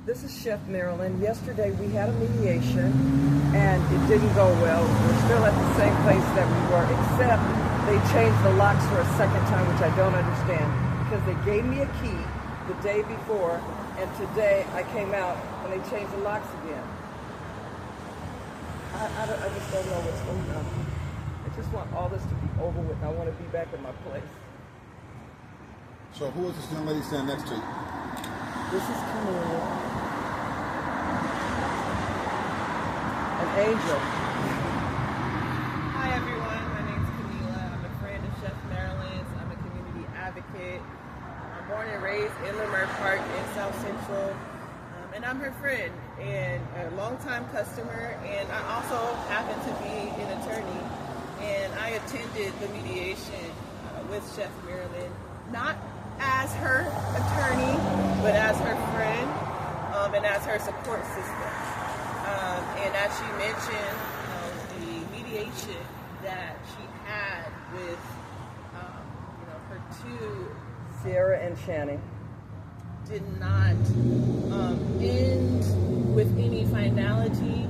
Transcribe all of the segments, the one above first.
This is Chef Marilyn. Yesterday we had a mediation and it didn't go well. We're still at the same place that we were, except they changed the locks for a second time, which I don't understand, because they gave me a key the day before and today I came out and they changed the locks again. I just don't know what's going on. I just want all this to be over with and I want to be back in my place. So who is this young lady standing next to you? This is Camille. An angel. Hi everyone, my name is Camila. I'm a friend of Chef Marilyn's. I'm a community advocate. I'm born and raised in Leimert Park in South Central. And I'm her friend and a longtime customer, and I also happen to be an attorney. And I attended the mediation with Chef Marilyn, not as her attorney, but as her friend and as her support system. And as she mentioned, the mediation that she had with her two Sierra and Channing did not end with any finality.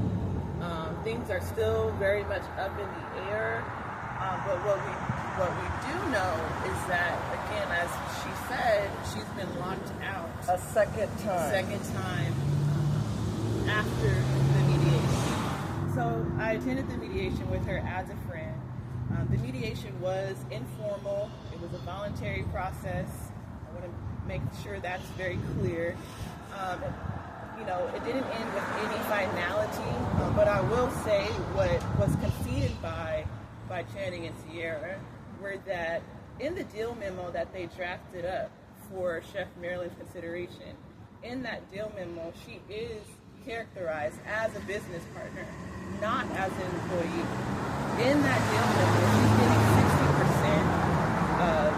Things are still very much up in the air. But what we do know is that, again, as she said, she's been locked out a second time after the mediation. So I attended the mediation with her as a friend. The mediation was informal. It was a voluntary process. I want to make sure that's very clear. It didn't end with any finality, but I will say what was conceded by Channing and Sierra were that in the deal memo that they drafted up for Chef Marilyn's consideration, in that deal memo, she is characterized as a business partner, not as an employee. In that deal memo, she's getting 60% of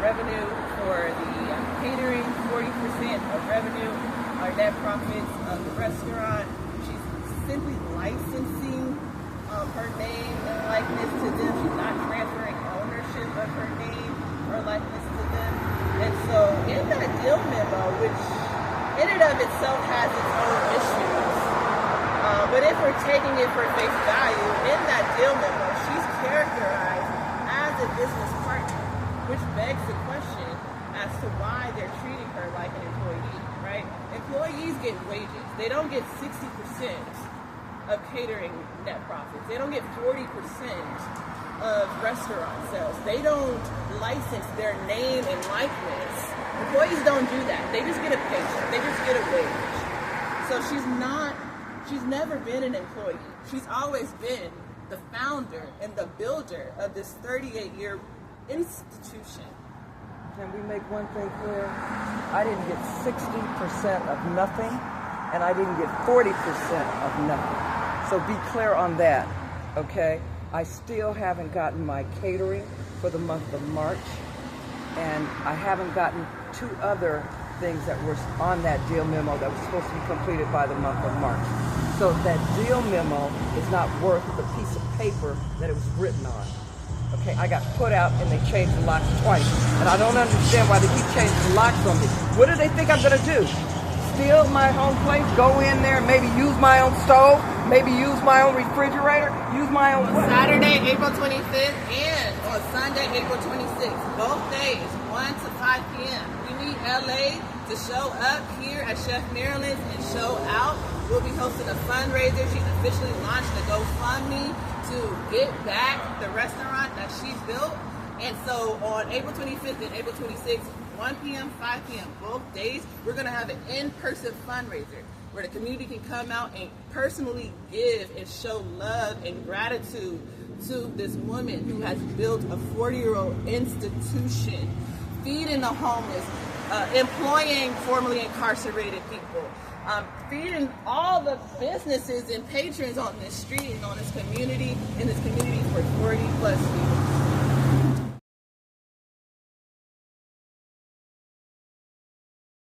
revenue for the catering, 40% of revenue are net profits of the restaurant. She's simply licensing her name and likeness to them. She's not transferring ownership of her name or likeness to them. And so in that deal memo, which in and of itself has its own issues, but if we're taking it for face value, in that deal memo, she's characterized as a business partner, which begs the question as to why they're treating her like an employee, right? Employees get wages. They don't get 60% of catering net profits. They don't get 40% of restaurant sales. They don't license their name and likeness. Employees don't do that. They just get a paycheck. They just get a wage. So she's never been an employee. She's always been the founder and the builder of this 38-year institution. Can we make one thing clear? I didn't get 60% of nothing, and I didn't get 40% of nothing. So be clear on that, okay? I still haven't gotten my catering for the month of March, and I haven't gotten two other things that were on that deal memo that was supposed to be completed by the month of March. So that deal memo is not worth the piece of paper that it was written on. Okay, I got put out and they changed the locks twice. And I don't understand why they keep changing the locks on me. What do they think I'm gonna do? Steal my home place, go in there, maybe use my own stove, maybe use my own refrigerator, use my own what? Saturday, April 25th and on Sunday, April 26th. Both days, 1 to 5 p.m. We need LA to show up here at Chef Marilyn's and show out. We'll be hosting a fundraiser. She's officially launched the GoFundMe to get back the restaurant that she built. And so on April 25th and April 26th, 1 p.m., 5 p.m., both days, we're going to have an in-person fundraiser where the community can come out and personally give and show love and gratitude to this woman who has built a 40-year-old institution, feeding the homeless, employing formerly incarcerated people, feeding all the businesses and patrons on this street and on this community, in this community for 40 plus years.